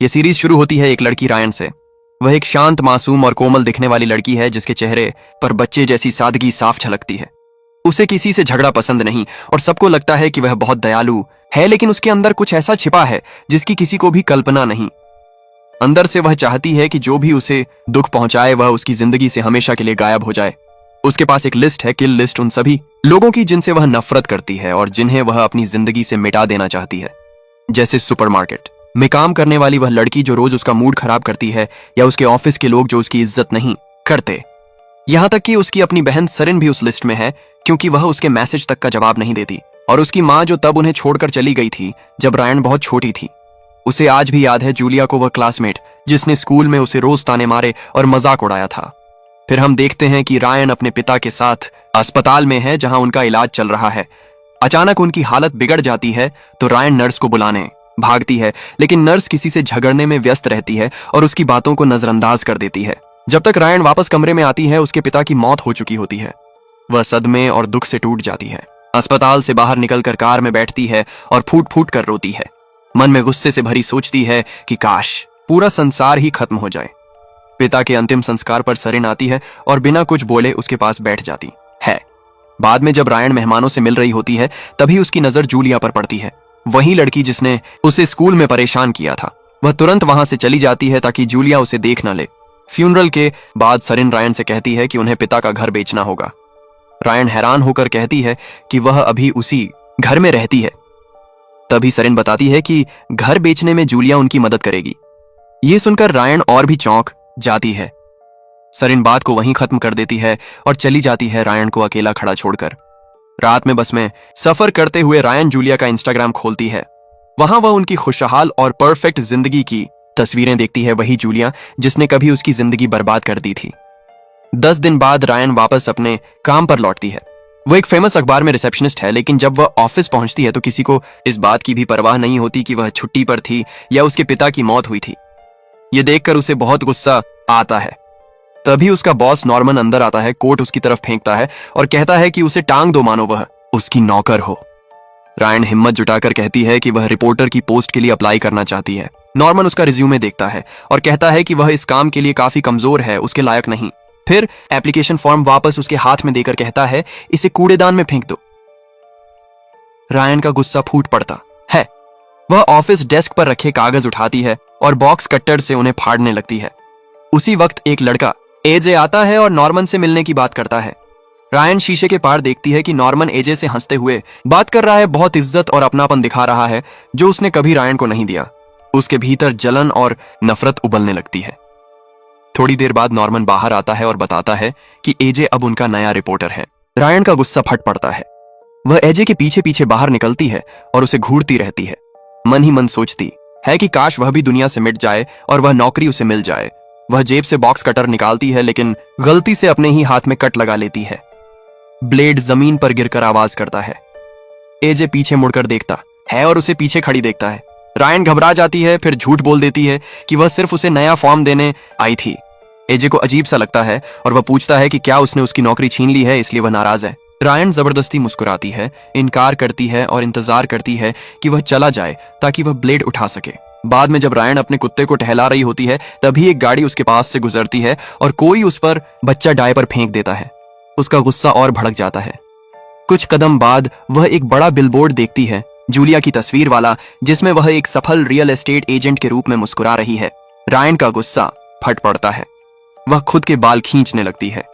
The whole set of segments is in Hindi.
ये सीरीज शुरू होती है एक लड़की रायन से। वह एक शांत, मासूम और कोमल दिखने वाली लड़की है जिसके चेहरे पर बच्चे जैसी सादगी साफ झलकती है। उसे किसी से झगड़ा पसंद नहीं और सबको लगता है कि वह बहुत दयालु है, लेकिन उसके अंदर कुछ ऐसा छिपा है जिसकी किसी को भी कल्पना नहीं। अंदर से वह चाहती है कि जो भी उसे दुख पहुंचाए वह उसकी जिंदगी से हमेशा के लिए गायब हो जाए। उसके पास एक लिस्ट है, किल लिस्ट, उन सभी लोगों की जिनसे वह नफरत करती है और जिन्हें वह अपनी जिंदगी से मिटा देना चाहती है। जैसे सुपरमार्केट में काम करने वाली वह लड़की जो रोज उसका मूड खराब करती है, या उसके ऑफिस के लोग जो उसकी इज्जत नहीं करते। यहां तक कि उसकी अपनी बहन सरिन भी उस लिस्ट में है, क्योंकि वह उसके मैसेज तक का जवाब नहीं देती। और उसकी माँ जो तब उन्हें छोड़कर चली गई थी जब रायन बहुत छोटी थी। उसे आज भी याद है जूलिया को, वह क्लासमेट जिसने स्कूल में उसे रोज ताने मारे और मजाक उड़ाया था। फिर हम देखते हैं कि रायन अपने पिता के साथ अस्पताल में है जहां उनका इलाज चल रहा है। अचानक उनकी हालत बिगड़ जाती है तो रायन नर्स को बुलाने भागती है, लेकिन नर्स किसी से झगड़ने में व्यस्त रहती है और उसकी बातों को नजरअंदाज कर देती है। जब तक रायन वापस कमरे में आती है उसके पिता की मौत हो चुकी होती है। वह सदमे और दुख से टूट जाती है। अस्पताल से बाहर निकलकर कार में बैठती है और फूट फूट कर रोती है। मन में गुस्से से भरी सोचती है कि काश पूरा संसार ही खत्म हो जाए। पिता के अंतिम संस्कार पर सरिन आती है और बिना कुछ बोले उसके पास बैठ जाती है। बाद में जब रायन मेहमानों से मिल रही होती है तभी उसकी नजर जूलिया पर पड़ती है, वही लड़की जिसने उसे स्कूल में परेशान किया था। वह तुरंत वहां से चली जाती है ताकि जूलिया उसे देख न ले। फ्यूनरल के बाद सरिन रायन से कहती है कि उन्हें पिता का घर बेचना होगा। रायन हैरान होकर कहती है कि वह अभी उसी घर में रहती है। तभी सरिन बताती है कि घर बेचने में जूलिया उनकी मदद करेगी। यह सुनकर रायन और भी चौंक जाती है। सरिन बात को वहीं खत्म कर देती है और चली जाती है, रायन को अकेला खड़ा छोड़कर। रात में बस में सफर करते हुए रायन जूलिया का इंस्टाग्राम खोलती है। वहां वह उनकी खुशहाल और परफेक्ट जिंदगी की तस्वीरें देखती है, वही जूलिया जिसने कभी उसकी जिंदगी बर्बाद कर दी थी। 10 दिन बाद रायन वापस अपने काम पर लौटती है। वो एक फेमस अखबार में रिसेप्शनिस्ट है, लेकिन जब वह ऑफिस पहुंचती है तो किसी को इस बात की भी परवाह नहीं होती कि वह छुट्टी पर थी या उसके पिता की मौत हुई थी। ये देखकर उसे बहुत गुस्सा आता है। तभी उसका बॉस नॉर्मन अंदर आता है, कोट उसकी तरफ फेंकता है और कहता है कि उसे टांग दो, मानो वह उसकी नौकर हो। रायन हिम्मत जुटाकर कहती है कि वह रिपोर्टर की पोस्ट के लिए अप्लाई करना चाहती है। नॉर्मन उसका रिज्यूमे देखता है और कहता है कि वह इस काम के लिए काफी कमजोर है, उसके लायक नहीं। फिर एप्लीकेशन फॉर्म वापस उसके हाथ में देकर कहता है, इसे कूड़ेदान में फेंक दो। रायन का गुस्सा फूट पड़ता है। वह ऑफिस डेस्क पर रखे कागज उठाती है और बॉक्स कट्टर से उन्हें फाड़ने लगती है। उसी वक्त एक लड़का एजे आता है और नॉर्मन से मिलने की बात करता है। रायन शीशे के पार देखती है कि नॉर्मन एजे से हंसते हुए बात कर रहा है, बहुत इज्जत और अपनापन दिखा रहा है जो उसने कभी रायन को नहीं दिया। उसके भीतर जलन और नफरत उबलने लगती है। थोड़ी देर बाद नॉर्मन बाहर आता है और बताता है कि एजे अब उनका नया रिपोर्टर है। रायन का गुस्सा फट पड़ता है। वह एजे के पीछे पीछे बाहर निकलती है और उसे घूरती रहती है। मन ही मन सोचती है कि काश वह भी दुनिया से मिट जाए और वह नौकरी उसे मिल जाए। वह जेब से बॉक्स कटर निकालती है, लेकिन गलती से अपने ही हाथ में कट लगा लेती है। ब्लेड जमीन पर गिरकर आवाज करता है। एजे पीछे मुड़कर देखता है और उसे पीछे खड़ी देखता है। रायन घबरा जाती है, फिर झूठ बोल देती है कि वह सिर्फ उसे नया फॉर्म देने आई थी। एजे को अजीब सा लगता है और वह पूछता है कि क्या उसने उसकी नौकरी छीन ली है, इसलिए वह नाराज है। रायन जबरदस्ती मुस्कुराती है, इनकार करती है और इंतजार करती है कि वह चला जाए ताकि वह ब्लेड उठा सके। बाद में जब रायन अपने कुत्ते को टहला रही होती है तभी एक गाड़ी उसके पास से गुजरती है और कोई उस पर बच्चा डायपर फेंक देता है। उसका गुस्सा और भड़क जाता है। कुछ कदम बाद वह एक बड़ा बिलबोर्ड देखती है, जूलिया की तस्वीर वाला, जिसमें वह एक सफल रियल एस्टेट एजेंट के रूप में मुस्कुरा रही है। रायन का गुस्सा फट पड़ता है। वह खुद के बाल खींचने लगती है।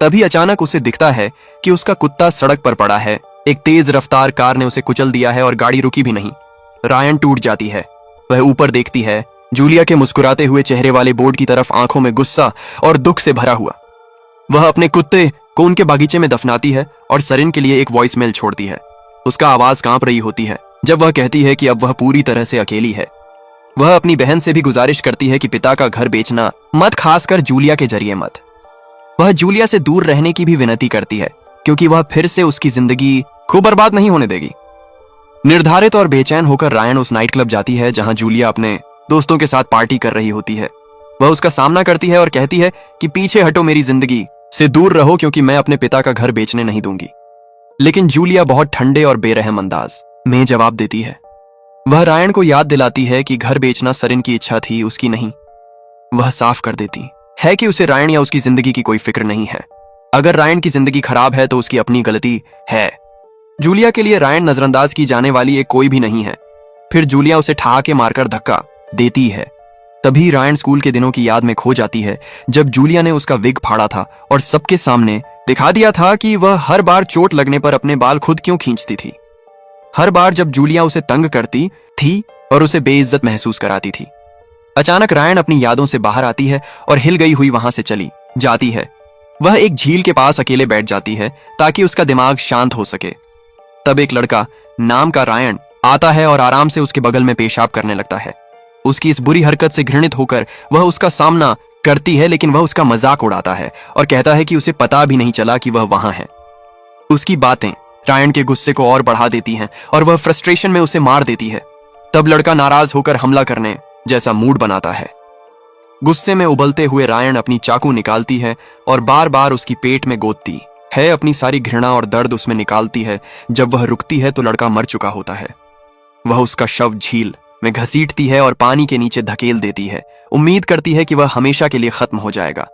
तभी अचानक उसे दिखता है कि उसका कुत्ता सड़क पर पड़ा है। एक तेज रफ्तार कार ने उसे कुचल दिया है और गाड़ी रुकी भी नहीं। रायन टूट जाती है। वह ऊपर देखती है, जूलिया के मुस्कुराते हुए चेहरे वाले बोर्ड की तरफ, आंखों में गुस्सा और दुख से भरा हुआ। वह अपने कुत्ते को उनके बागीचे में दफनाती है और सरिन के लिए एक वॉइस मेल छोड़ती है। उसका आवाज कांप रही होती है जब वह कहती है कि अब वह पूरी तरह से अकेली है। वह अपनी बहन से भी गुजारिश करती है कि पिता का घर बेचना मत, खासकर जूलिया के जरिए मत। वह जूलिया से दूर रहने की भी विनती करती है क्योंकि वह फिर से उसकी जिंदगी को बर्बाद नहीं होने देगी। निर्धारित और बेचैन होकर रायन उस नाइट क्लब जाती है जहां जूलिया अपने दोस्तों के साथ पार्टी कर रही होती है। वह उसका सामना करती है और कहती है कि पीछे हटो, मेरी जिंदगी से दूर रहो, क्योंकि मैं अपने पिता का घर बेचने नहीं दूंगी। लेकिन जूलिया बहुत ठंडे और बेरहम अंदाज में जवाब देती है। वह रायन को याद दिलाती है कि घर बेचना सरिन की इच्छा थी, उसकी नहीं। वह साफ कर देती है कि उसे रायन या उसकी जिंदगी की कोई फिक्र नहीं है। अगर रायन की जिंदगी खराब है तो उसकी अपनी गलती है। जूलिया के लिए रायन नजरअंदाज की जाने वाली एक कोई भी नहीं है। फिर जूलिया उसे ठहाके मारकर धक्का देती है। तभी रायन स्कूल के दिनों की याद में खो जाती है, जब जूलिया ने उसका विग फाड़ा था और सबके सामने दिखा दिया था कि वह हर बार चोट लगने पर अपने बाल खुद क्यों खींचती थी। हर बार जब जूलिया उसे तंग करती थी और उसे बेइज्जत महसूस कराती थी। अचानक रायन अपनी यादों से बाहर आती है और हिल गई हुई वहां से चली जाती है। वह एक झील के पास अकेले बैठ जाती है ताकि उसका दिमाग शांत हो सके। तब एक लड़का नाम का रायन आता है और आराम से उसके बगल में पेशाब करने लगता है। उसकी इस बुरी हरकत से घृणित होकर वह उसका सामना करती है, लेकिन वह उसका मजाक उड़ाता है और कहता है कि उसे पता भी नहीं चला कि वह वहां है। उसकी बातें रायन के गुस्से को और बढ़ा देती हैं और वह फ्रस्ट्रेशन में उसे मार देती है। तब लड़का नाराज होकर हमला करने जैसा मूड बनाता है। गुस्से में उबलते हुए रायन अपनी चाकू निकालती है और बार बार उसकी पेट में गोदती है। अपनी सारी घृणा और दर्द उसमें निकालती है। जब वह रुकती है तो लड़का मर चुका होता है। वह उसका शव झील में घसीटती है और पानी के नीचे धकेल देती है। उम्मीद करती है कि वह हमेशा के लिए खत्म हो जाएगा।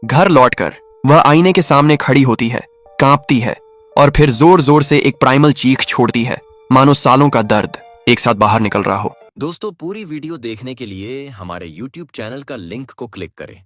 घर लौटकर वह आईने के सामने खड़ी होती है, कांपती है और फिर जोर जोर से एक प्राइमल चीख छोड़ती है, मानो सालों का दर्द एक साथ बाहर निकल रहा हो। दोस्तों, पूरी वीडियो देखने के लिए हमारे YouTube चैनल का लिंक को क्लिक करें।